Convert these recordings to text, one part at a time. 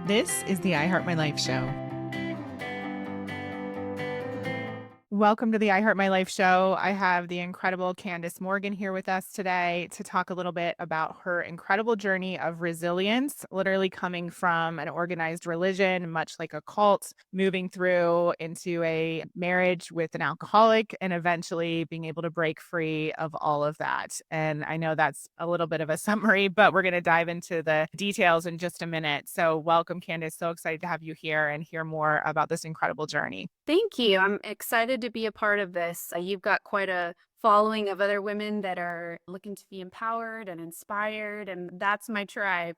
This is the I Heart My Life show. Welcome to the I Heart My Life show. I have the incredible Candice Morgan here with us today to talk a little bit about her incredible journey of resilience, literally coming from an organized religion, much like a cult, moving through into a marriage with an alcoholic, and eventually being able to break free of all of that. And I know that's a little bit of a summary, but we're going to dive into the details in just a minute. So welcome, Candice. So excited to have you here and hear more about this incredible journey. Thank you. I'm excited to be a part of this. You've got quite a following of other women that are looking to be empowered and inspired, and that's my tribe.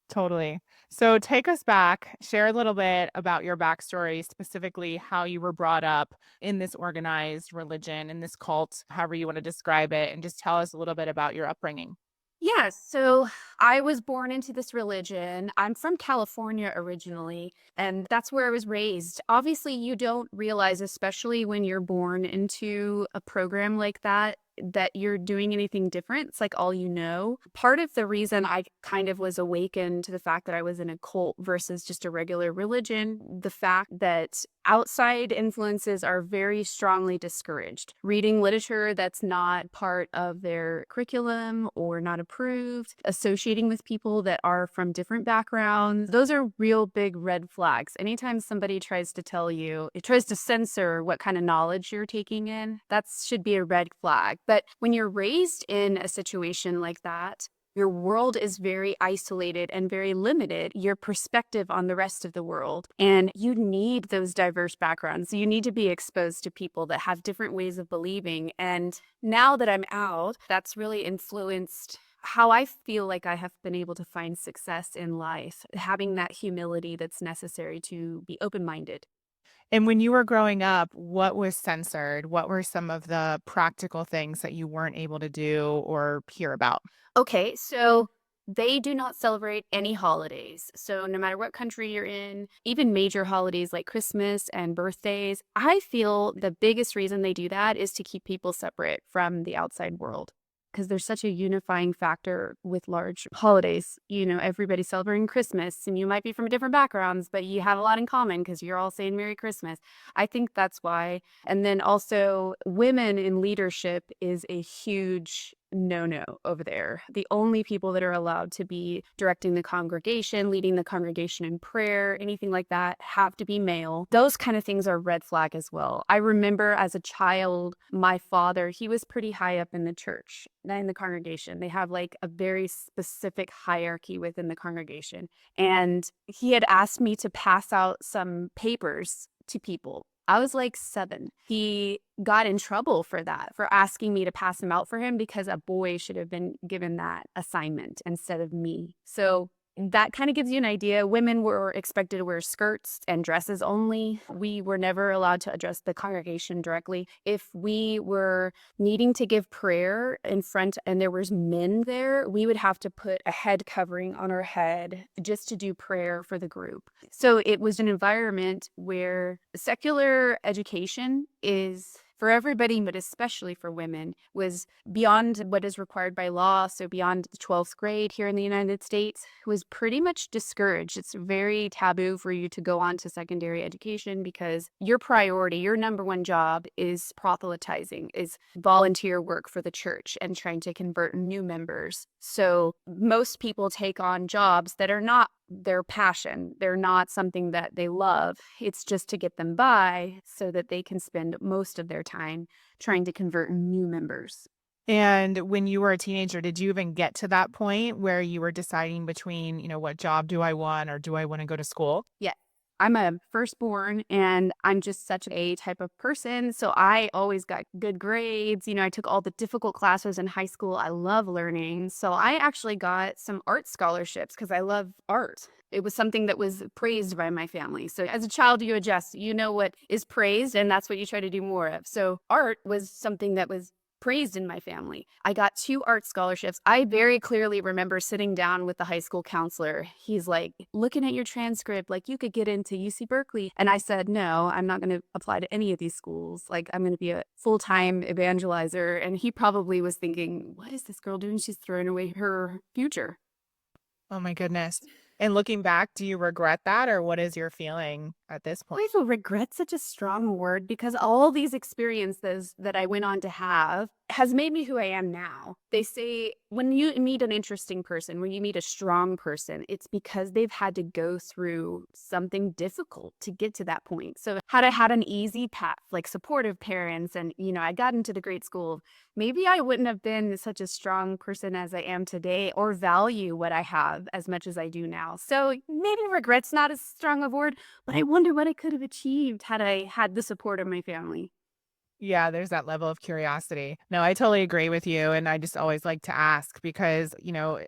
Totally. So take us back, share a little bit about your backstory, specifically how you were brought up in this organized religion, in this cult, however you want to describe it, and just tell us a little bit about your upbringing. Yeah, so I was born into this religion. I'm from California originally, and that's where I was raised. Obviously, you don't realize, especially when you're born into a program like that you're doing anything different. It's like all you know. Part of the reason I kind of was awakened to the fact that I was in a cult versus just a regular religion, the fact that outside influences are very strongly discouraged. Reading literature that's not part of their curriculum or not approved, associating with people that are from different backgrounds, those are real big red flags. Anytime somebody tries to tell you, it tries to censor what kind of knowledge you're taking in, that should be a red flag. But when you're raised in a situation like that, your world is very isolated and very limited, your perspective on the rest of the world. And you need those diverse backgrounds. You need to be exposed to people that have different ways of believing. And now that I'm out, that's really influenced how I feel like I have been able to find success in life, having that humility that's necessary to be open-minded. And when you were growing up, what was censored? What were some of the practical things that you weren't able to do or hear about? Okay, so they do not celebrate any holidays. So no matter what country you're in, even major holidays like Christmas and birthdays, I feel the biggest reason they do that is to keep people separate from the outside world. Because there's such a unifying factor with large holidays. You know, everybody's celebrating Christmas, and you might be from different backgrounds, but you have a lot in common because you're all saying Merry Christmas. I think that's why. And then also, women in leadership is a huge no over there. The only people that are allowed to be directing the congregation, leading the congregation in prayer, anything like that, have to be male. Those kind of things are red flag as well. I remember as a child, my father, he was pretty high up in the church, in the congregation. They have like a very specific hierarchy within the congregation. And he had asked me to pass out some papers to people. I was like 7. He got in trouble for that, for asking me to pass them out for him because a boy should have been given that assignment instead of me. So that kind of gives you an idea. Women were expected to wear skirts and dresses only. We were never allowed to address the congregation directly. If we were needing to give prayer in front and there was men there, we would have to put a head covering on our head just to do prayer for the group. So it was an environment where secular education is for everybody, but especially for women, was beyond what is required by law. So beyond the 12th grade here in the United States, was pretty much discouraged. It's very taboo for you to go on to secondary education because your priority, your number one job is proselytizing, is volunteer work for the church and trying to convert new members. So most people take on jobs that are not their passion. They're not something that they love. It's just to get them by so that they can spend most of their time trying to convert new members. And when you were a teenager, did you even get to that point where you were deciding between, what job do I want or do I want to go to school? Yeah. I'm a firstborn and I'm just such a type of person. So I always got good grades. I took all the difficult classes in high school. I love learning. So I actually got some art scholarships because I love art. It was something that was praised by my family. So as a child, you adjust, you know what is praised, and that's what you try to do more of. So art was something that was praised in my family. I got 2 art scholarships. I very clearly remember sitting down with the high school counselor. He's like, looking at your transcript, like you could get into UC Berkeley. And I said, no, I'm not going to apply to any of these schools. Like I'm going to be a full-time evangelizer. And he probably was thinking, what is this girl doing? She's throwing away her future. Oh my goodness. And looking back, do you regret that, or what is your feeling at this point? I feel regret's such a strong word because all these experiences that I went on to have has made me who I am now. They say when you meet an interesting person, when you meet a strong person, it's because they've had to go through something difficult to get to that point. So had I had an easy path, like supportive parents, and I got into the great school, maybe I wouldn't have been such a strong person as I am today or value what I have as much as I do now. So maybe regret's not as strong a word, but I wonder what I could have achieved had I had the support of my family. Yeah, there's that level of curiosity. No, I totally agree with you. And I just always like to ask because,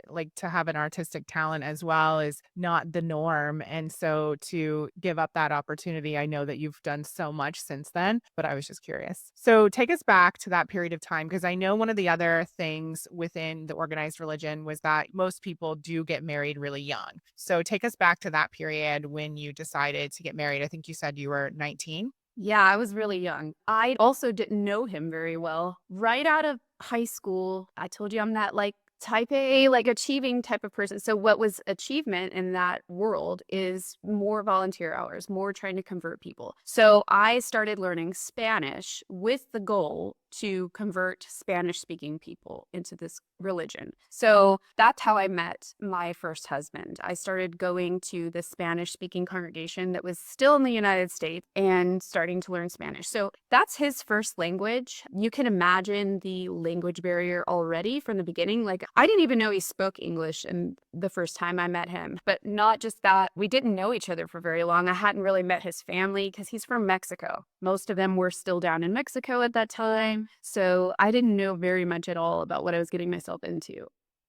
like to have an artistic talent as well is not the norm. And so to give up that opportunity, I know that you've done so much since then, but I was just curious. So take us back to that period of time because I know one of the other things within the organized religion was that most people do get married really young. So take us back to that period when you decided to get married. I think you said you were 19. Yeah, I was really young. I also didn't know him very well. Right out of high school, I told you I'm that like type A, like achieving type of person. So, what was achievement in that world is more volunteer hours, more trying to convert people. So, I started learning Spanish with the goal to convert Spanish speaking people into this religion. So that's how I met my first husband. I started going to the Spanish speaking congregation that was still in the United States and starting to learn Spanish. So that's his first language. You can imagine the language barrier already from the beginning. Like, I didn't even know he spoke English and the first time I met him. But not just that, we didn't know each other for very long. I hadn't really met his family because he's from Mexico. Most of them were still down in Mexico at that time. So I didn't know very much at all about what I was getting myself into.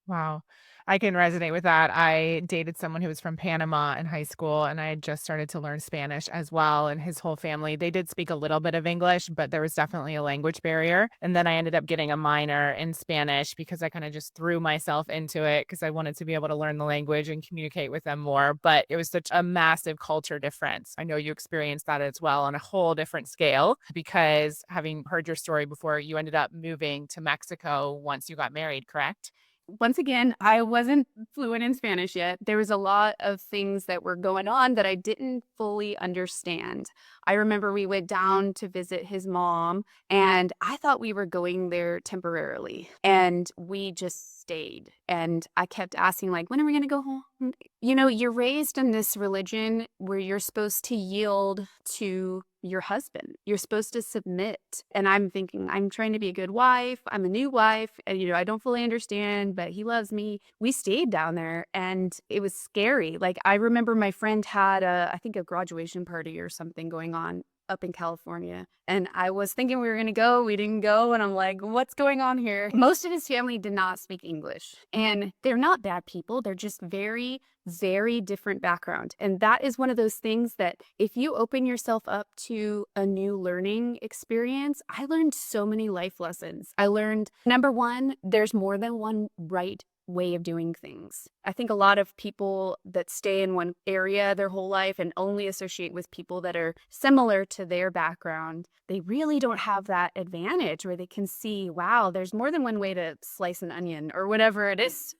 Wow. I can resonate with that. I dated someone who was from Panama in high school, and I had just started to learn Spanish as well. And his whole family, they did speak a little bit of English, but there was definitely a language barrier. And then I ended up getting a minor in Spanish because I kind of just threw myself into it because I wanted to be able to learn the language and communicate with them more. But it was such a massive culture difference. I know you experienced that as well on a whole different scale because having heard your story before, you ended up moving to Mexico once you got married, correct? Once again, I wasn't fluent in Spanish yet. There was a lot of things that were going on that I didn't fully understand. I remember we went down to visit his mom, and I thought we were going there temporarily, and we just stayed. And I kept asking, like, when are we going to go home? You're raised in this religion where you're supposed to yield to your husband. You're supposed to submit. And I'm thinking, I'm trying to be a good wife. I'm a new wife. And, I don't fully understand, but he loves me. We stayed down there and it was scary. Like, I remember my friend had I think a graduation party or something going on up in California. And I was thinking we were going to go. We didn't go. And I'm like, what's going on here? Most of his family did not speak English. And they're not bad people. They're just very, very different background. And that is one of those things that if you open yourself up to a new learning experience, I learned so many life lessons. I learned, number one, there's more than one right way of doing things. I think a lot of people that stay in one area their whole life and only associate with people that are similar to their background, they really don't have that advantage where they can see, wow, there's more than one way to slice an onion or whatever it is.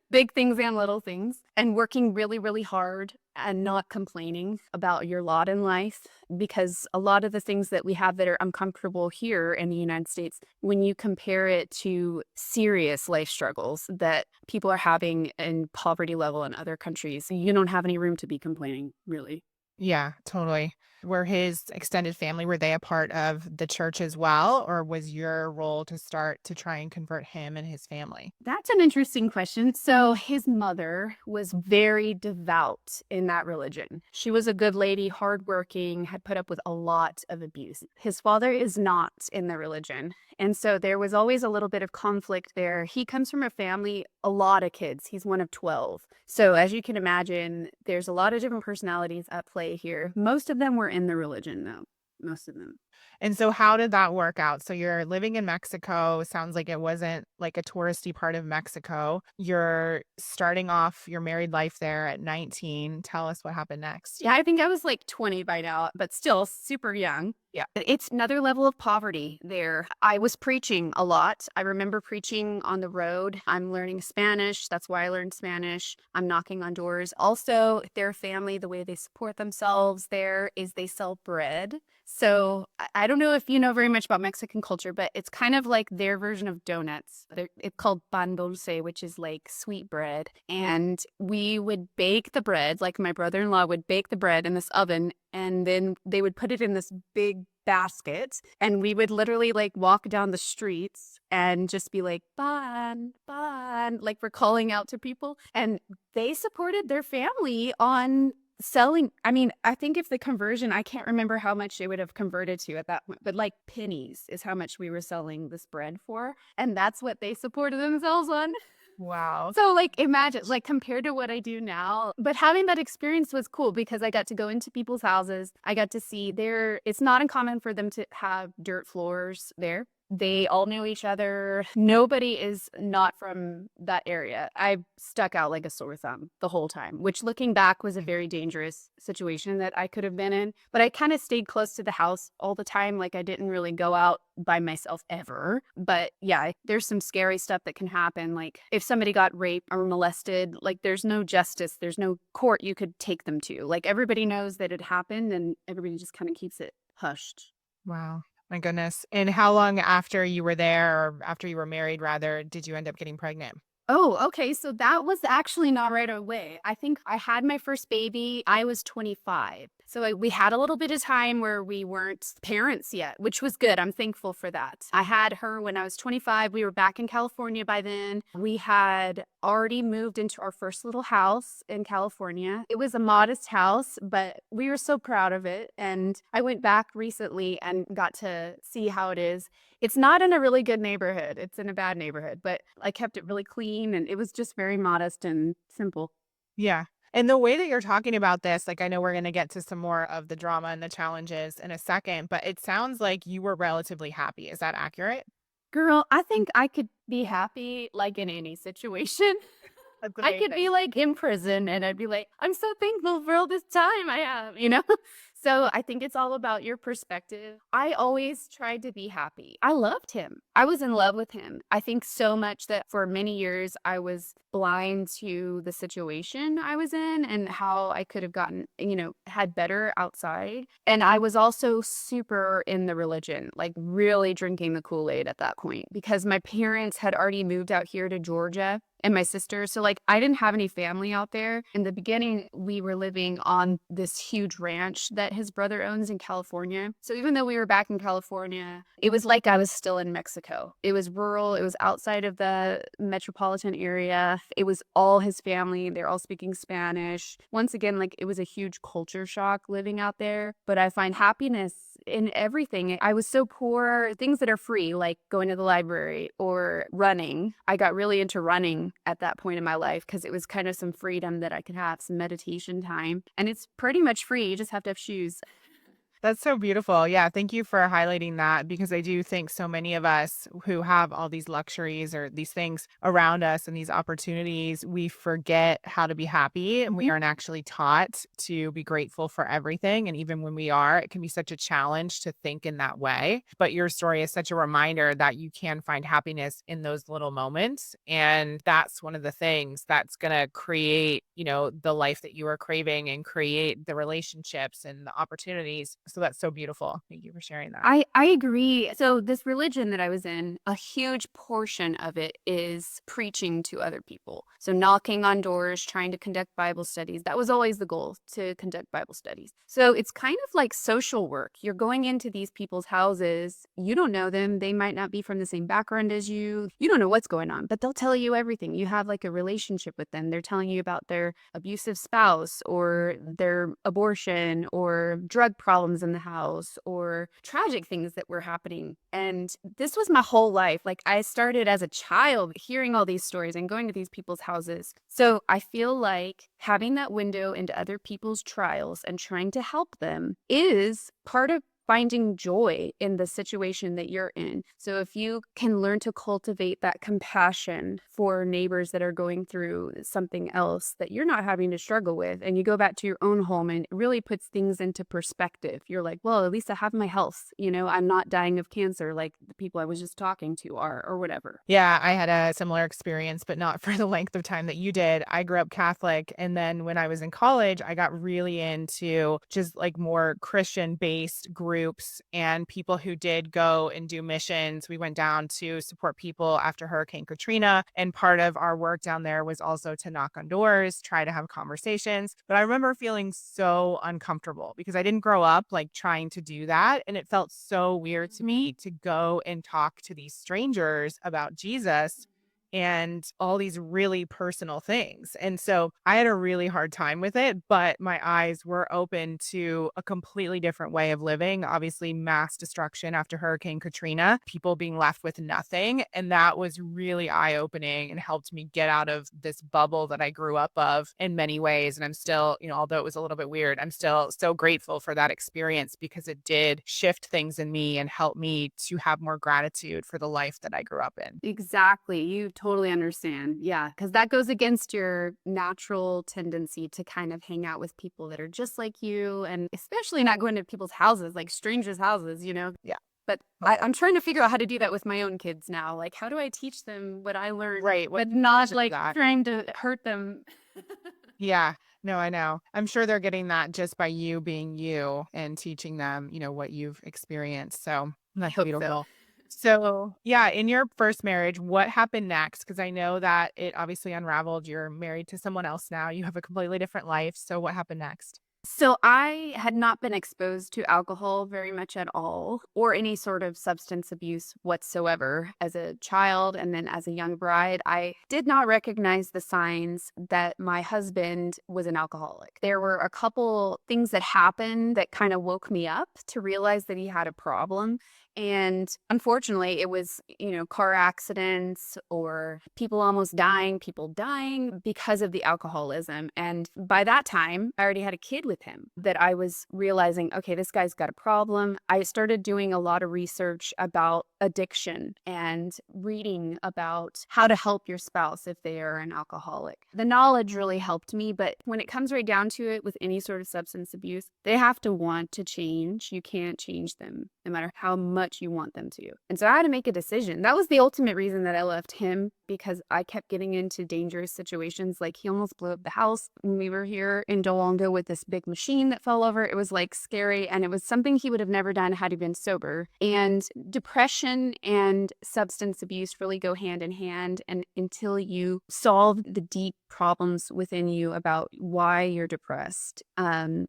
Big things and little things, and working really, really hard and not complaining about your lot in life. Because a lot of the things that we have that are uncomfortable here in the United States, when you compare it to serious life struggles that people are having in poverty level in other countries, you don't have any room to be complaining, really. Yeah, totally. Were his extended family, were they a part of the church as well, or was your role to start to try and convert him and his family? That's an interesting question. So, his mother was very devout in that religion. She was a good lady, hardworking, had put up with a lot of abuse. His father is not in the religion. And so, there was always a little bit of conflict there. He comes from a family, a lot of kids. He's one of 12. So, as you can imagine, there's a lot of different personalities at play here. Most of them were in the religion, though. Most of them. And so how did that work out? So you're living in Mexico. Sounds like it wasn't like a touristy part of Mexico. You're starting off your married life there at 19. Tell us what happened next. Yeah, I think I was like 20 by now, but still super young. Yeah. It's another level of poverty there. I was preaching a lot. I remember preaching on the road. I'm learning Spanish. That's why I learned Spanish. I'm knocking on doors. Also, their family, the way they support themselves there is they sell bread. So I don't know if you know very much about Mexican culture, but it's kind of like their version of donuts. It's called pan dulce, which is like sweet bread. And we would bake the bread, like my brother-in-law would bake the bread in this oven, and then they would put it in this big basket, and we would literally like walk down the streets and just be like, "Ban, ban," like we're calling out to people. And they supported their family on selling. I mean, I think if the conversion, I can't remember how much they would have converted to at that point, but like pennies is how much we were selling this bread for. And that's what they supported themselves on. Wow. So, like, imagine, like, compared to what I do now, but having that experience was cool because I got to go into people's houses. I got to see it's not uncommon for them to have dirt floors there. They all knew each other. Nobody is not from that area. I stuck out like a sore thumb the whole time, which looking back was a very dangerous situation that I could have been in. But I kind of stayed close to the house all the time. Like I didn't really go out by myself ever. But yeah, there's some scary stuff that can happen. Like if somebody got raped or molested, like there's no justice, there's no court you could take them to. Like everybody knows that it happened and everybody just kind of keeps it hushed. Wow. My goodness. And how long after you were there, or after you were married rather, did you end up getting pregnant? Oh, okay. So that was actually not right away. I think I had my first baby. I was 25. So we had a little bit of time where we weren't parents yet, which was good. I'm thankful for that. I had her when I was 25. We were back in California by then. We had already moved into our first little house in California. It was a modest house, but we were so proud of it. And I went back recently and got to see how it is. It's not in a really good neighborhood. It's in a bad neighborhood, but I kept it really clean and it was just very modest and simple. Yeah. And the way that you're talking about this, like I know we're going to get to some more of the drama and the challenges in a second, but it sounds like you were relatively happy. Is that accurate? Girl, I think I could be happy like in any situation. That's I could be amazing. like in prison and I'd be like, I'm so thankful for all this time I have, you know? So I think it's all about your perspective. I always tried to be happy. I loved him. I was in love with him. I think so much that for many years I was blind to the situation I was in and how I could have gotten, had better outside. And I was also super in the religion, like really drinking the Kool-Aid at that point because my parents had already moved out here to Georgia and my sister. So like I didn't have any family out there. In the beginning, we were living on this huge ranch that his brother owns in California. So even though we were back in California, it was like I was still in Mexico. It was rural. It was outside of the metropolitan area. It was all his family. They're all speaking Spanish. Once again, like it was a huge culture shock living out there. But I find happiness in everything. I was so poor, things that are free, like going to the library or running. I got really into running at that point in my life because it was kind of some freedom that I could have, some meditation time. And it's pretty much free. You just have to have shoes. That's so beautiful. Yeah, thank you for highlighting that because I do think so many of us who have all these luxuries or these things around us and these opportunities, we forget how to be happy and we aren't actually taught to be grateful for everything. And even when we are, it can be such a challenge to think in that way. But your story is such a reminder that you can find happiness in those little moments. And that's one of the things that's going to create, the life that you are craving and create the relationships and the opportunities. So that's so beautiful. Thank you for sharing that. I agree. So this religion that I was in, a huge portion of it is preaching to other people. So knocking on doors, trying to conduct Bible studies. That was always the goal, to conduct Bible studies. So it's kind of like social work. You're going into these people's houses. You don't know them. They might not be from the same background as you. You don't know what's going on, but they'll tell you everything. You have like a relationship with them. They're telling you about their abusive spouse or their abortion or drug problems in the house or tragic things that were happening. And this was my whole life. Like I started as a child hearing all these stories and going to these people's houses. So I feel like having that window into other people's trials and trying to help them is part of finding joy in the situation that you're in. So if you can learn to cultivate that compassion for neighbors that are going through something else that you're not having to struggle with, and you go back to your own home and it really puts things into perspective. You're like, well, at least I have my health. I'm not dying of cancer like the people I was just talking to are, or whatever. Yeah, I had a similar experience, but not for the length of time that you did. I grew up Catholic. And then when I was in college, I got really into just like more Christian based groups and people who did go and do missions. We went down to support people after Hurricane Katrina. And part of our work down there was also to knock on doors, try to have conversations. But I remember feeling so uncomfortable because I didn't grow up like trying to do that. And it felt so weird to me to go and talk to these strangers about Jesus and all these really personal things. And so I had a really hard time with it, but my eyes were open to a completely different way of living. Obviously, mass destruction after Hurricane Katrina, people being left with nothing. And that was really eye opening and helped me get out of this bubble that I grew up of in many ways. And I'm still, although it was a little bit weird, I'm still so grateful for that experience because it did shift things in me and help me to have more gratitude for the life that I grew up in. Exactly. You totally understand. Yeah. Because that goes against your natural tendency to kind of hang out with people that are just like you, and especially not going to people's houses, like strangers' houses. Yeah. But I'm trying to figure out how to do that with my own kids now. Like, how do I teach them what I learned, Right. What but not is like that? trying to hurt them? Yeah. No, I know. I'm sure they're getting that just by you being you and teaching them, what you've experienced. So I that's hope so. beautiful. So, yeah, in your first marriage, what happened next? Because I know that it obviously unraveled. You're married to someone else now. You have a completely different life. So, what happened next? So I had not been exposed to alcohol very much at all, or any sort of substance abuse whatsoever as a child. And then as a young bride, I did not recognize the signs that my husband was an alcoholic. There were a couple things that happened that kind of woke me up to realize that he had a problem. And unfortunately, it was, car accidents or people dying because of the alcoholism. And by that time, I already had a kid with him that I was realizing, okay, this guy's got a problem. I started doing a lot of research about addiction and reading about how to help your spouse if they are an alcoholic. The knowledge really helped me, but when it comes right down to it with any sort of substance abuse, they have to want to change. You can't change them no matter how much you want them to. And so I had to make a decision. That was the ultimate reason that I left him, because I kept getting into dangerous situations. Like, he almost blew up the house when we were here in Dolongo with this big machine that fell over. It was like scary, and it was something he would have never done had he been sober. And depression and substance abuse really go hand in hand. And until you solve the deep problems within you about why you're depressed,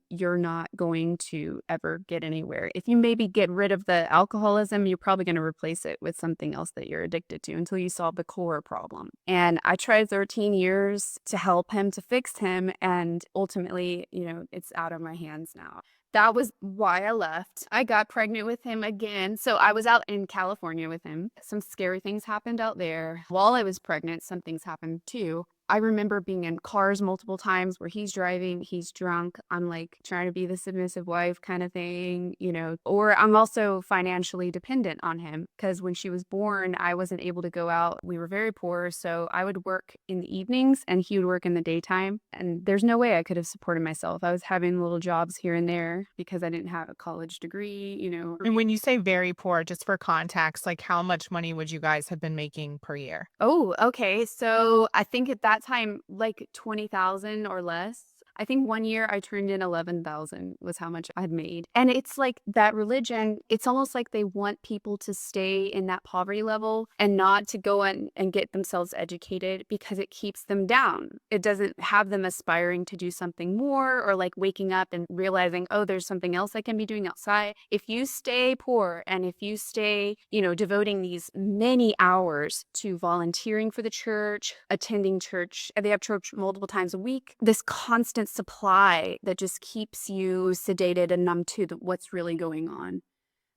you're not going to ever get anywhere. If you maybe get rid of the alcoholism, you're probably going to replace it with something else that you're addicted to until you solve the core problem. And I tried 13 years to help him, to fix him, and ultimately, it's out of my hands now. That was why I left. I got pregnant with him again. So I was out in California with him. Some scary things happened out there. While I was pregnant, some things happened too. I remember being in cars multiple times where he's driving, he's drunk. I'm like trying to be the submissive wife kind of thing, or I'm also financially dependent on him because when she was born, I wasn't able to go out. We were very poor. So I would work in the evenings and he would work in the daytime. And there's no way I could have supported myself. I was having little jobs here and there because I didn't have a college degree. And when you say very poor, just for context, like how much money would you guys have been making per year? Oh, okay. So I think at that time, like 20,000 or less. I think one year I turned in 11,000 was how much I'd made. And it's like that religion, it's almost like they want people to stay in that poverty level and not to go and get themselves educated because it keeps them down. It doesn't have them aspiring to do something more or like waking up and realizing, oh, there's something else I can be doing outside. If you stay poor and if you stay, devoting these many hours to volunteering for the church, attending church, they have church multiple times a week, this constant supply that just keeps you sedated and numb to what's really going on.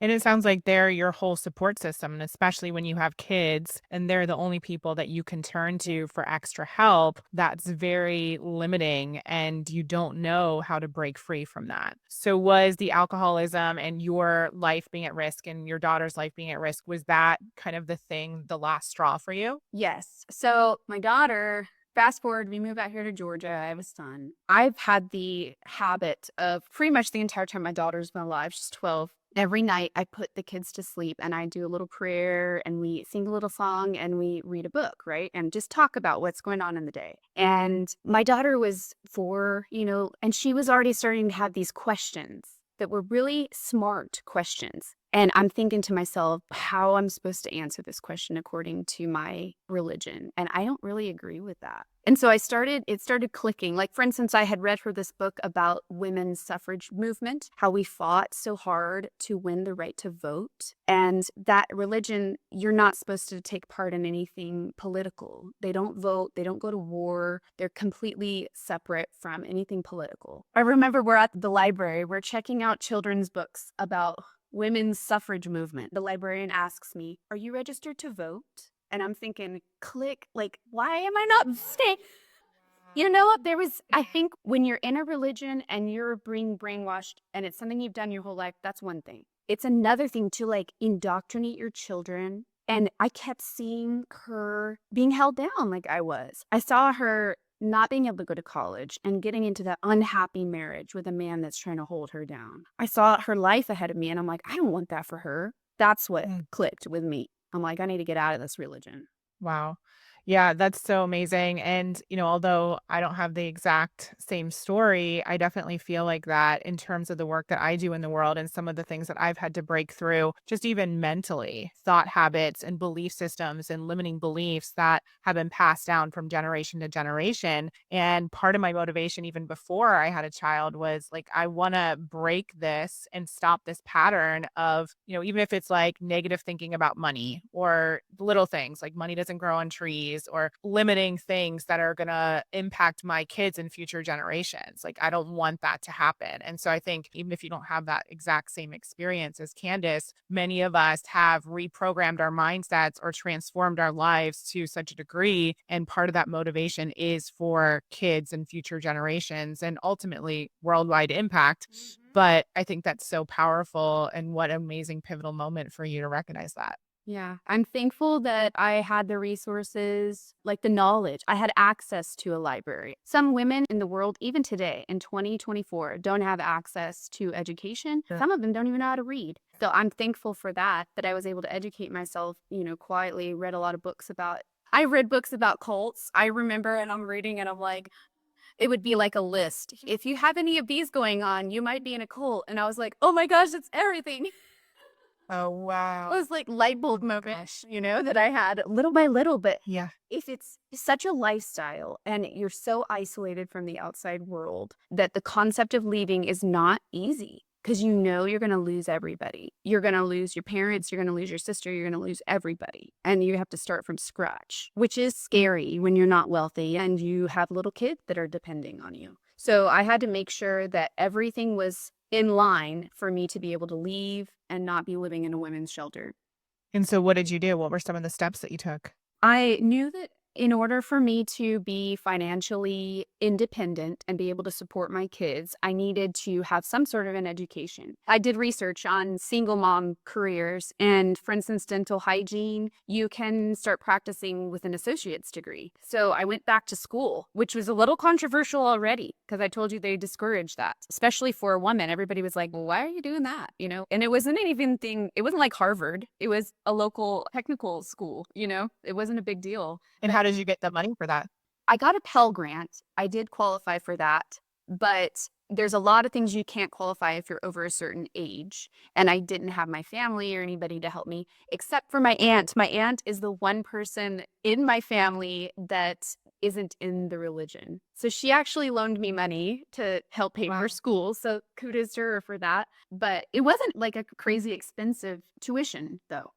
And it sounds like they're your whole support system, and especially when you have kids and they're the only people that you can turn to for extra help, that's very limiting and you don't know how to break free from that. So was the alcoholism and your life being at risk and your daughter's life being at risk, was that kind of the thing, the last straw for you? Yes. So my daughter, fast forward, we move out here to Georgia. I have a son. I've had the habit of pretty much the entire time my daughter's been alive, she's 12. Every night I put the kids to sleep and I do a little prayer and we sing a little song and we read a book, right? And just talk about what's going on in the day. And my daughter was 4, and she was already starting to have these questions that were really smart questions. And I'm thinking to myself, how I'm supposed to answer this question according to my religion. And I don't really agree with that. And so it started clicking. Like, for instance, I had read her this book about women's suffrage movement, how we fought so hard to win the right to vote. And that religion, you're not supposed to take part in anything political. They don't vote, they don't go to war. They're completely separate from anything political. I remember we're at the library, we're checking out children's books about women's suffrage movement. The librarian asks me, "Are you registered to vote?" And I'm thinking, click, like, why am I not staying? You know what? I think when you're in a religion and you're being brainwashed and it's something you've done your whole life, that's one thing. It's another thing to like indoctrinate your children. And I kept seeing her being held down like I was. I saw her not being able to go to college and getting into that unhappy marriage with a man that's trying to hold her down. I saw her life ahead of me and I'm like, I don't want that for her. That's what Mm. clicked with me. I'm like, I need to get out of this religion. Wow. Yeah, that's so amazing. And, although I don't have the exact same story, I definitely feel like that in terms of the work that I do in the world and some of the things that I've had to break through, just even mentally, thought habits and belief systems and limiting beliefs that have been passed down from generation to generation. And part of my motivation, even before I had a child, was like, I want to break this and stop this pattern of, even if it's like negative thinking about money or little things like money doesn't grow on trees or limiting things that are going to impact my kids and future generations. Like, I don't want that to happen. And so I think even if you don't have that exact same experience as Candice, many of us have reprogrammed our mindsets or transformed our lives to such a degree. And part of that motivation is for kids and future generations and ultimately worldwide impact. But I think that's so powerful. And what an amazing pivotal moment for you to recognize that. Yeah, I'm thankful that I had the resources, like the knowledge. I had access to a library. Some women in the world, even today in 2024, don't have access to education. Sure. Some of them don't even know how to read. So I'm thankful for that I was able to educate myself, quietly, read a lot of books about. I read books about cults. I remember, and I'm reading and I'm like, it would be like a list. If you have any of these going on, you might be in a cult. And I was like, oh my gosh, it's everything. Oh, wow. It was like light bulb moment, that I had little by little. But Yeah. if it's such a lifestyle and you're so isolated from the outside world that the concept of leaving is not easy because you're going to lose everybody. You're going to lose your parents, you're going to lose your sister, you're going to lose everybody. And you have to start from scratch, which is scary when you're not wealthy and you have little kids that are depending on you. So I had to make sure that everything was in line for me to be able to leave and not be living in a women's shelter. And so what did you do? What were some of the steps that you took? I knew that in order for me to be financially independent and be able to support my kids, I needed to have some sort of an education. I did research on single mom careers. And for instance, dental hygiene, you can start practicing with an associate's degree. So I went back to school, which was a little controversial already because I told you they discouraged that, especially for a woman. Everybody was like, well, why are you doing that? And it wasn't it wasn't like Harvard. It was a local technical school, it wasn't a big deal. And how did you get the money for that? I got a Pell Grant. I did qualify for that, but there's a lot of things you can't qualify if you're over a certain age. And I didn't have my family or anybody to help me except for my aunt. My aunt is the one person in my family that isn't in the religion. So she actually loaned me money to help pay Wow. for school. So kudos to her for that. But it wasn't like a crazy expensive tuition, though.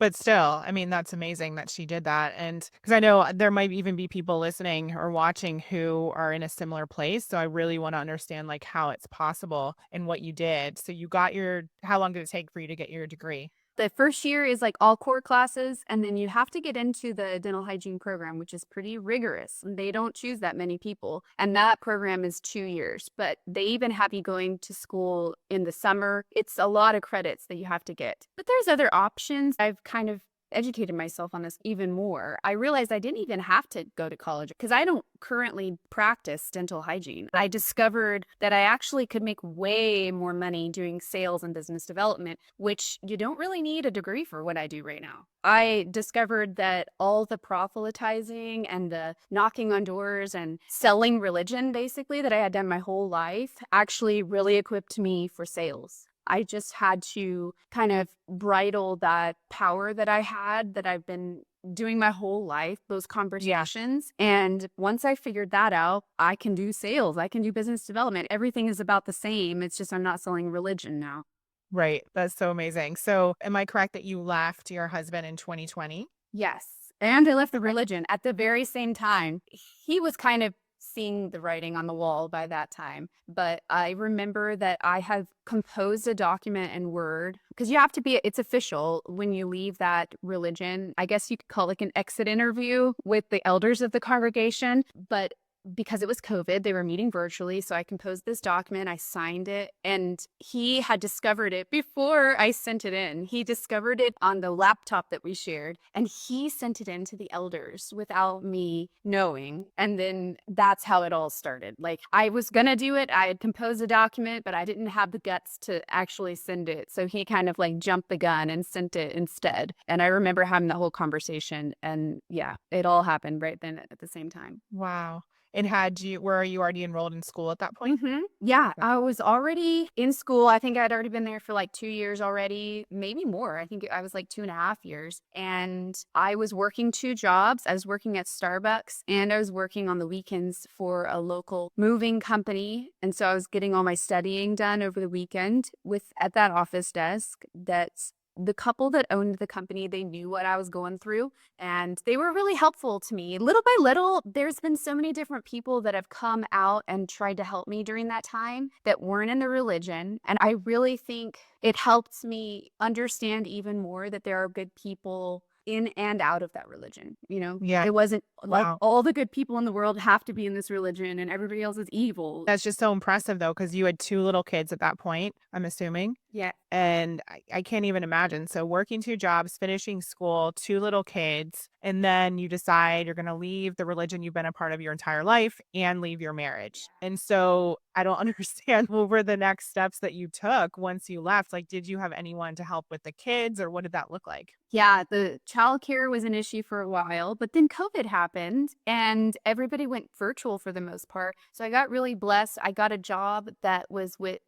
But still, I mean, that's amazing that she did that, and because I know there might even be people listening or watching who are in a similar place, so I really wanna understand, like, how it's possible and what you did. So you got your how long did it take for you to get your degree? The first year is like all core classes, and then you have to get into the dental hygiene program, which is pretty rigorous. They don't choose that many people, and that program is 2 years. But they even have you going to school in the summer. It's a lot of credits that you have to get. But there's other options. I've kind of educated myself on this even more. I realized I didn't even have to go to college because I don't currently practice dental hygiene. I discovered that I actually could make way more money doing sales and business development, which you don't really need a degree for what I do right now. I discovered that all the proselytizing and the knocking on doors and selling religion, basically, that I had done my whole life actually really equipped me for sales. I just had to kind of bridle that power that I had that I've been doing my whole life, those Yeah, conversations. And once I figured that out, I can do sales, I can do business development. Everything is about the same. It's just I'm not selling religion now. right. That's so amazing. So am I correct that you left your husband in 2020? Yes. And I left the religion at the very same time. He was kind of seeing the writing on the wall by that time. But I remember that I have composed a document in Word because you have to be, it's official when you leave that religion. I guess you could call it like an exit interview with the elders of the congregation. But because it was COVID, they were meeting virtually. So I composed this document, I signed it, and he had discovered it before I sent it in. He discovered it on the laptop that we shared, and he sent it in to the elders without me knowing. And then that's how it all started. Like I was going to do it. I had composed a document, but I didn't have the guts to actually send it. So he kind of like jumped the gun and sent it instead. And I remember having that whole conversation. And yeah, it all happened right then at the same time. Wow. And had you were you already enrolled in school at that point? Yeah, Okay. I was already in school. I think I'd already been there for like 2 years already, maybe more. I think I was like 2.5 years. And I was working two jobs. I was working at Starbucks and I was working on the weekends for a local moving company. And so I was getting all my studying done over the weekend with at that office desk. That's the couple that owned the company, they knew what I was going through and they were really helpful to me. Little by little, there's been so many different people that have come out and tried to help me during that time that weren't in the religion. And I really think it helped me understand even more that there are good people in and out of that religion. Yeah. It wasn't like Wow. all the good people in the world have to be in this religion and everybody else is evil. That's just so impressive though, because you had 2 little kids at that point, I'm assuming? Yeah. And I can't even imagine. So working 2 jobs, finishing school, 2 little kids, and then you decide you're gonna leave the religion you've been a part of your entire life and leave your marriage. And so I don't understand what were the next steps that you took once you left? Like, did you have anyone to help with the kids, or what did that look like? Yeah, the childcare was an issue for a while, but then COVID happened and everybody went virtual for the most part. So I got really blessed. I got a job that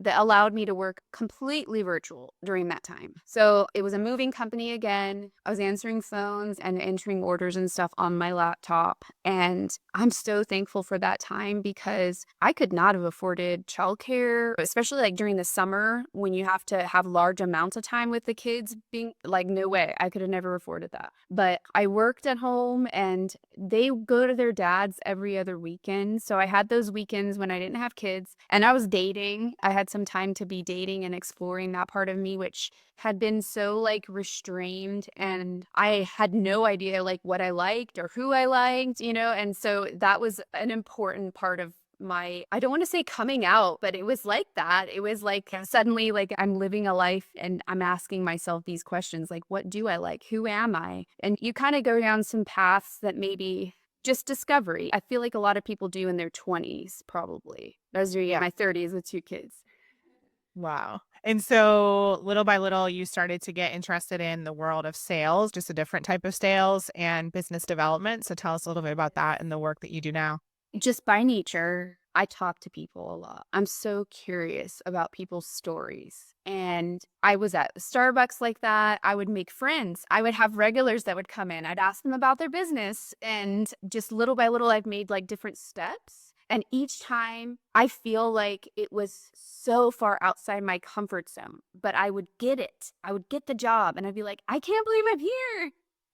allowed me to work completely virtual during that time. So it was a moving company again. I was answering phones and entering orders and stuff on my laptop. And I'm so thankful for that time because I could not have afforded childcare, especially like during the summer when you have to have large amounts of time with the kids being like, no way. I could have never afforded that. But I worked at home and they go to their dad's every other weekend. So I had those weekends when I didn't have kids and I was dating. I had some time to be dating and exploring that part of me, which had been so like restrained and I had no idea like what I liked or who I liked, and so that was an important part of my, I don't want to say coming out, but it was like that. It was like suddenly like I'm living a life and I'm asking myself these questions like, what do I like? Who am I? And you kind of go down some paths that maybe just discovery. I feel like a lot of people do in their 20s, probably. I was doing it in Yeah. my 30s with two kids. Wow. And so little by little, you started to get interested in the world of sales, just a different type of sales and business development. So tell us a little bit about that and the work that you do now. Just by nature, I talk to people a lot. I'm so curious about people's stories. And I was at Starbucks like that. I would make friends. I would have regulars that would come in. I'd ask them about their business. And just little by little, I've made like different steps. And each time I feel like it was so far outside my comfort zone, but I would get it. I would get the job and I'd be like, I can't believe I'm here.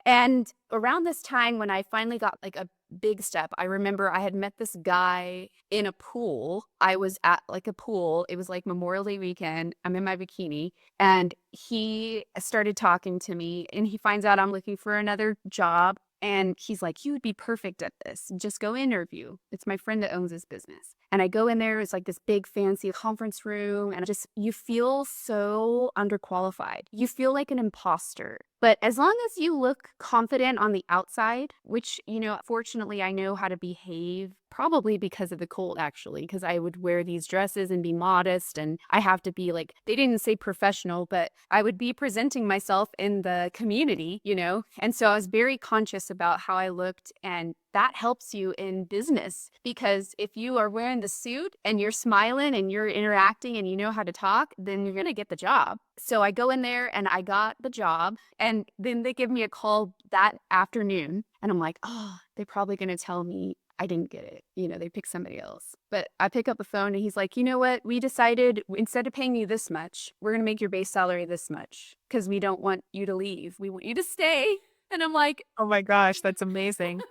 And around this time when I finally got like a big step, I remember I had met this guy in a pool. I was at like a pool. It was like Memorial Day weekend. I'm in my bikini and he started talking to me and he finds out I'm looking for another job. And he's like, you would be perfect at this. Just go interview. It's my friend that owns this business. And I go in there, it's like this big fancy conference room, and just you feel so underqualified. You feel like an imposter. But as long as you look confident on the outside, which, fortunately, I know how to behave, probably because of the cold, actually, because I would wear these dresses and be modest. And I have to be like, they didn't say professional, but I would be presenting myself in the community. And so I was very conscious about how I looked. And that helps you in business because if you are wearing the suit and you're smiling and you're interacting and you know how to talk, then you're going to get the job. So I go in there and I got the job and then they give me a call that afternoon and I'm like, oh, they're probably going to tell me I didn't get it. They picked somebody else. But I pick up the phone and he's like, you know what? We decided instead of paying you this much, we're going to make your base salary this much because we don't want you to leave. We want you to stay. And I'm like, Oh my gosh, that's amazing.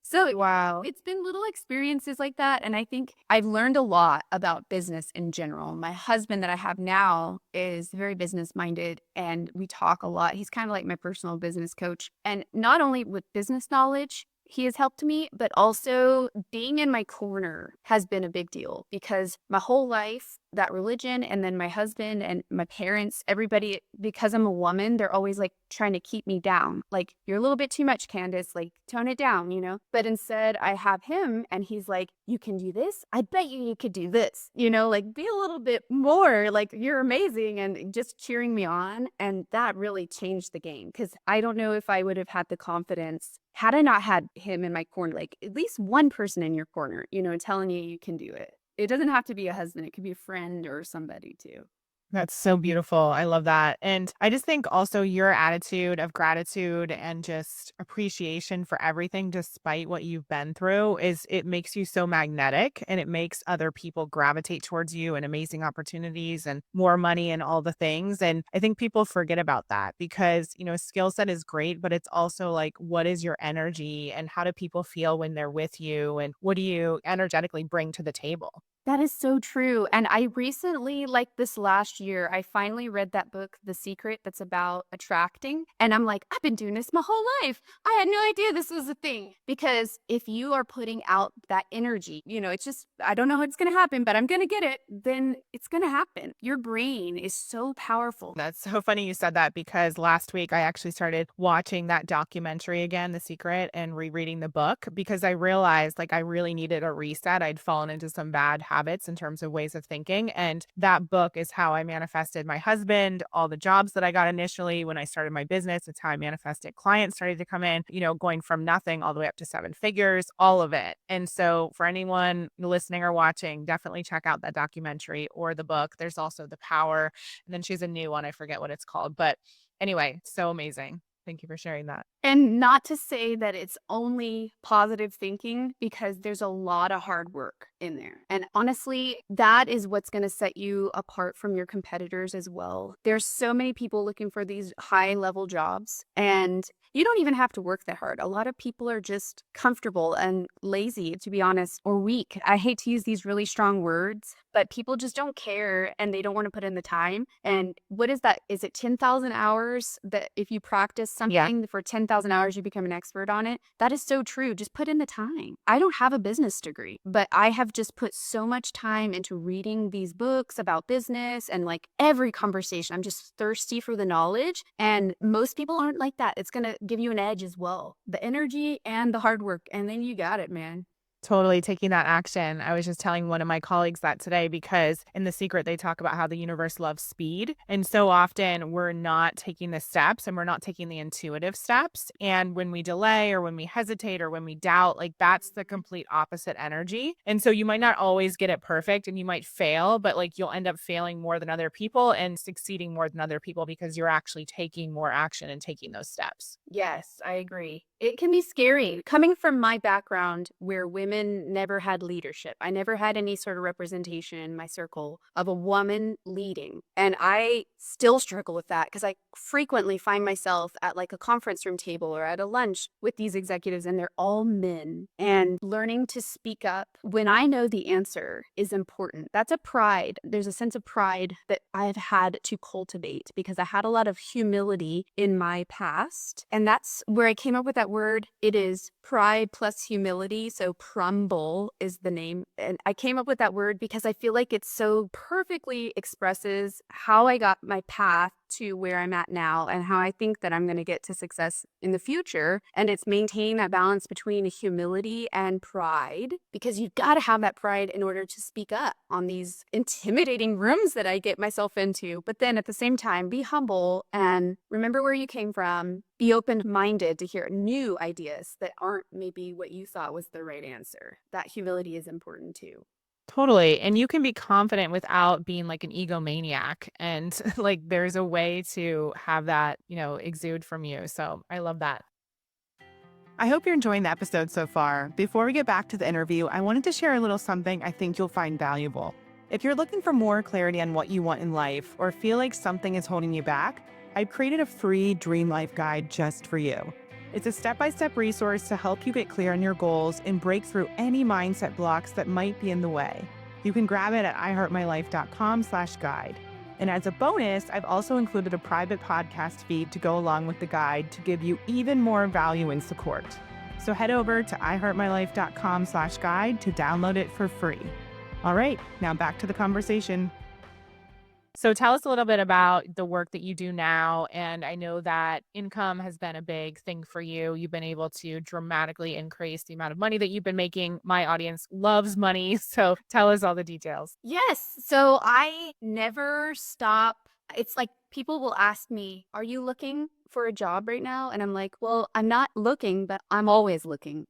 so Wow. it's been little experiences like that. And I think I've learned a lot about business in general. My husband that I have now is very business minded and we talk a lot. He's kind of like my personal business coach. And not only with business knowledge, he has helped me, but also being in my corner has been a big deal because my whole life, that religion, and then my husband and my parents, everybody, because I'm a woman, they're always like trying to keep me down. Like, you're a little bit too much, Candice, like tone it down. But instead I have him and he's like, you can do this. I bet you could do this, like be a little bit more like you're amazing and just cheering me on. And that really changed the game because I don't know if I would have had the confidence had I not had him in my corner, like at least one person in your corner, telling you can do it. It doesn't have to be a husband. It could be a friend or somebody too. That's so beautiful. I love that. And I just think also your attitude of gratitude and just appreciation for everything, despite what you've been through, it makes you so magnetic and it makes other people gravitate towards you and amazing opportunities and more money and all the things. And I think people forget about that because, skill set is great, but it's also like, what is your energy and how do people feel when they're with you? And what do you energetically bring to the table? That is so true. And I recently, like this last year, I finally read that book, The Secret, that's about attracting. And I'm like, I've been doing this my whole life. I had no idea this was a thing. Because if you are putting out that energy, it's just, I don't know how it's going to happen, but I'm going to get it, then it's going to happen. Your brain is so powerful. That's so funny you said that because last week I actually started watching that documentary again, The Secret, and rereading the book because I realized like I really needed a reset. I'd fallen into some bad habits in terms of ways of thinking. And that book is how I manifested my husband, all the jobs that I got initially when I started my business. It's how I manifested clients started to come in, going from nothing all the way up to seven figures, all of it. And so for anyone listening or watching, definitely check out that documentary or the book. There's also The Power. And then she's a new one. I forget what it's called. But anyway, so amazing. Thank you for sharing that. And not to say that it's only positive thinking because there's a lot of hard work in there. And honestly, that is what's going to set you apart from your competitors as well. There's so many people looking for these high level jobs and you don't even have to work that hard. A lot of people are just comfortable and lazy, to be honest, or weak. I hate to use these really strong words, but people just don't care and they don't want to put in the time. And what is that? Is it 10,000 hours that if you practice Yeah. something for 10,000 hours, you become an expert on it? That is so true. Just put in the time. I don't have a business degree, but I have just put so much time into reading these books about business and like every conversation. I'm just thirsty for the knowledge. And most people aren't like that. It's going to give you an edge as well. The energy and the hard work. And then you got it, man. Totally taking that action. I was just telling one of my colleagues that today because in The Secret, they talk about how the universe loves speed. And so often we're not taking the steps and we're not taking the intuitive steps. And when we delay or when we hesitate or when we doubt, like that's the complete opposite energy. And so you might not always get it perfect and you might fail, but like you'll end up failing more than other people and succeeding more than other people because you're actually taking more action and taking those steps. Yes, I agree. It can be scary. Coming from my background where women never had leadership, I never had any sort of representation in my circle of a woman leading. And I still struggle with that because I frequently find myself at like a conference room table or at a lunch with these executives, and they're all men. And learning to speak up when I know the answer is important. That's a pride. There's a sense of pride that I've had to cultivate because I had a lot of humility in my past. And that's where I came up with that word. It is pride plus humility. So prumble is the name. And I came up with that word because I feel like it so perfectly expresses how I got my path to where I'm at now and how I think that I'm going to get to success in the future. And it's maintaining that balance between humility and pride, because you've got to have that pride in order to speak up on these intimidating rooms that I get myself into. But then at the same time, be humble and remember where you came from. Be open-minded to hear new ideas that aren't maybe what you thought was the right answer. That humility is important too. Totally. And you can be confident without being like an egomaniac. And like there's a way to have that, exude from you. So I love that. I hope you're enjoying the episode so far. Before we get back to the interview, I wanted to share a little something I think you'll find valuable. If you're looking for more clarity on what you want in life or feel like something is holding you back, I've created a free Dream Life Guide just for you. It's a step-by-step resource to help you get clear on your goals and break through any mindset blocks that might be in the way. You can grab it at iheartmylife.com/guide. And as a bonus, I've also included a private podcast feed to go along with the guide to give you even more value and support. So head over to iheartmylife.com/guide to download it for free. All right, now back to the conversation. So tell us a little bit about the work that you do now. And I know that income has been a big thing for you. You've been able to dramatically increase the amount of money that you've been making. My audience loves money. So tell us all the details. Yes. So I never stop. It's like people will ask me, "Are you looking for a job right now?" And I'm like, "Well, I'm not looking, but I'm always looking."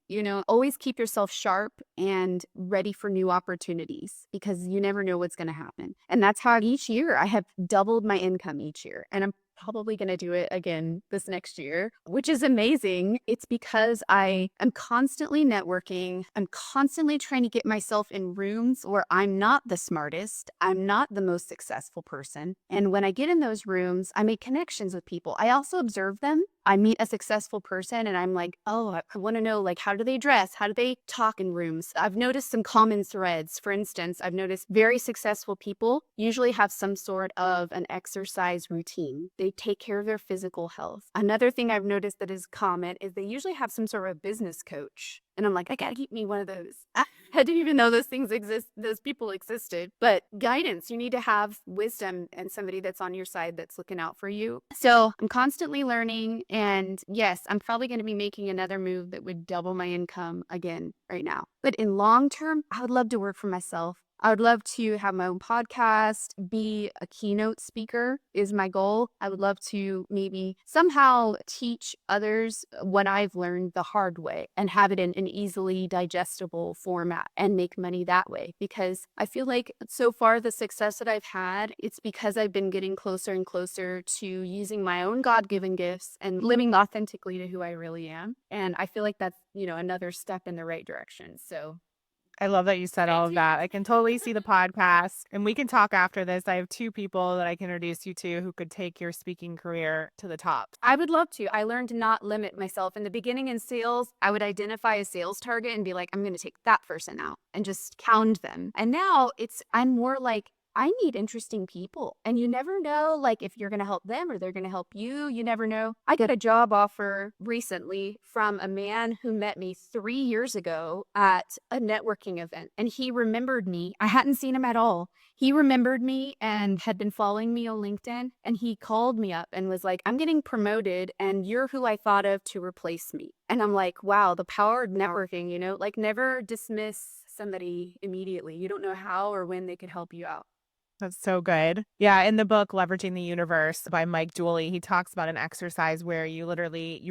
Always keep yourself sharp and ready for new opportunities because you never know what's going to happen. And that's how each year I have doubled my income each year. And I'm probably going to do it again this next year, which is amazing. It's because I am constantly networking. I'm constantly trying to get myself in rooms where I'm not the smartest, I'm not the most successful person. And when I get in those rooms, I make connections with people. I also observe them. I meet a successful person and I'm like, oh, I want to know, like, how do they dress? How do they talk in rooms? I've noticed some common threads. For instance, I've noticed very successful people usually have some sort of an exercise routine. They take care of their physical health. Another thing I've noticed that is common is they usually have some sort of business coach. And I'm like, I gotta keep me one of those. I didn't even know those things exist, those people existed. But guidance, you need to have wisdom and somebody that's on your side that's looking out for you. So I'm constantly learning. And yes, I'm probably going to be making another move that would double my income again right now. But in long term, I would love to work for myself. I would love to have my own podcast, be a keynote speaker is my goal. I would love to maybe somehow teach others what I've learned the hard way and have it in an easily digestible format and make money that way. Because I feel like so far the success that I've had, it's because I've been getting closer and closer to using my own God-given gifts and living authentically to who I really am. And I feel like that's, another step in the right direction. So I love that you said stay all of that. tuned. I can totally see the podcast, and we can talk after this. I have two people that I can introduce you to who could take your speaking career to the top. I would love to. I learned to not limit myself. In the beginning in sales, I would identify a sales target and be like, I'm going to take that person out and just count them. And now I'm more like, I need interesting people. And you never know, like, if you're going to help them or they're going to help you. You never know. I got a job offer recently from a man who met me 3 years ago at a networking event. And he remembered me. I hadn't seen him at all. He remembered me and had been following me on LinkedIn. And he called me up and was like, I'm getting promoted and you're who I thought of to replace me. And I'm like, wow, the power of networking, like never dismiss somebody immediately. You don't know how or when they could help you out. That's so good. Yeah, in the book Leveraging the Universe by Mike Dooley, he talks about an exercise where you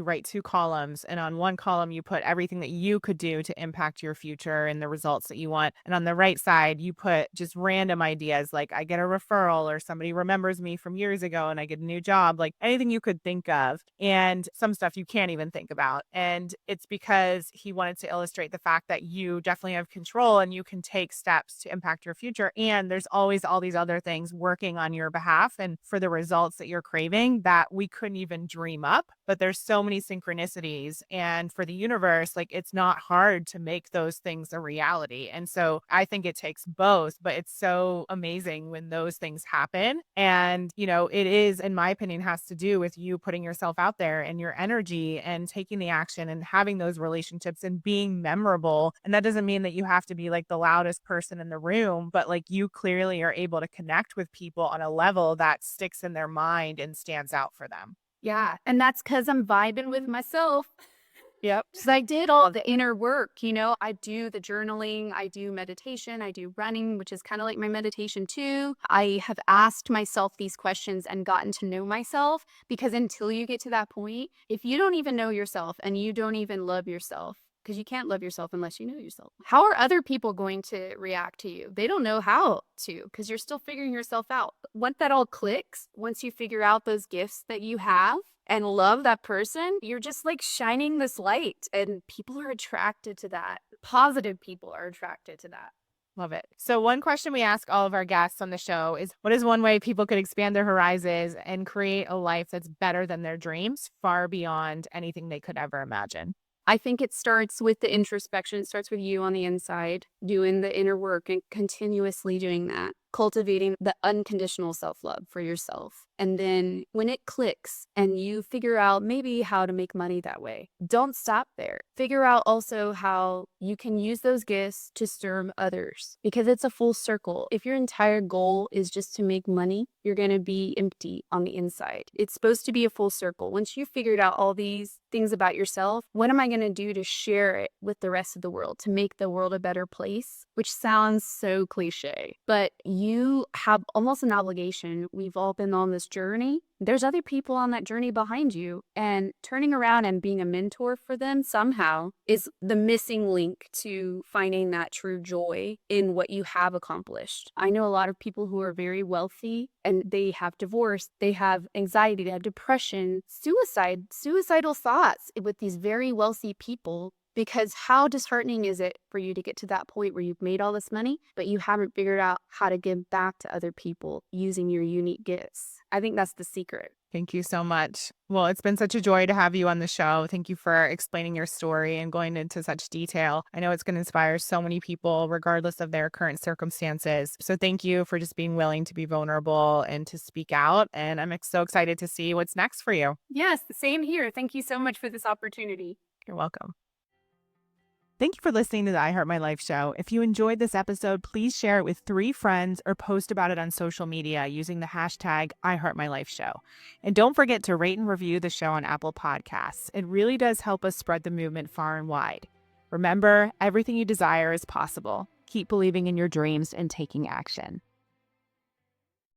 write two columns, and on one column you put everything that you could do to impact your future and the results that you want. And on the right side, you put just random ideas like I get a referral or somebody remembers me from years ago and I get a new job, like anything you could think of. And some stuff you can't even think about. And it's because he wanted to illustrate the fact that you definitely have control and you can take steps to impact your future. And there's always all these other things working on your behalf and for the results that you're craving that we couldn't even dream up. But there's so many synchronicities. And for the universe, like it's not hard to make those things a reality. And so I think it takes both, but it's so amazing when those things happen. And, it is, in my opinion, has to do with you putting yourself out there and your energy and taking the action and having those relationships and being memorable. And that doesn't mean that you have to be like the loudest person in the room, but like you clearly are able to connect with people on a level that sticks in their mind and stands out for them. Yeah, and that's because 'cause I'm vibing with myself. Yep. So I did all the inner work, I do the journaling, I do meditation, I do running, which is kind of like my meditation too. I have asked myself these questions and gotten to know myself because until you get to that point, if you don't even know yourself and you don't even love yourself, because you can't love yourself unless you know yourself. How are other people going to react to you? They don't know how to because you're still figuring yourself out. Once that all clicks, once you figure out those gifts that you have, and love that person, you're just like shining this light and people are attracted to that. Positive people are attracted to that. Love it. So, one question we ask all of our guests on the show is what is one way people could expand their horizons and create a life that's better than their dreams, far beyond anything they could ever imagine? I think it starts with the introspection. It starts with you on the inside, doing the inner work and continuously doing that, cultivating the unconditional self love for yourself. And then when it clicks and you figure out maybe how to make money that way, don't stop there. Figure out also how you can use those gifts to serve others because it's a full circle. If your entire goal is just to make money, you're going to be empty on the inside. It's supposed to be a full circle. Once you've figured out all these things about yourself, what am I going to do to share it with the rest of the world to make the world a better place? Which sounds so cliche, but you have almost an obligation. We've all been on this journey. There's other people on that journey behind you, and turning around and being a mentor for them somehow is the missing link to finding that true joy in what you have accomplished. I know a lot of people who are very wealthy and they have divorce, they have anxiety, they have depression, suicidal thoughts with these very wealthy people. Because how disheartening is it for you to get to that point where you've made all this money, but you haven't figured out how to give back to other people using your unique gifts? I think that's the secret. Thank you so much. Well, it's been such a joy to have you on the show. Thank you for explaining your story and going into such detail. I know it's going to inspire so many people, regardless of their current circumstances. So thank you for just being willing to be vulnerable and to speak out. And I'm so excited to see what's next for you. Yes, the same here. Thank you so much for this opportunity. You're welcome. Thank you for listening to the I Heart My Life show. If you enjoyed this episode, please share it with 3 friends or post about it on social media using the hashtag I Heart My Life show. And don't forget to rate and review the show on Apple Podcasts. It really does help us spread the movement far and wide. Remember, everything you desire is possible. Keep believing in your dreams and taking action.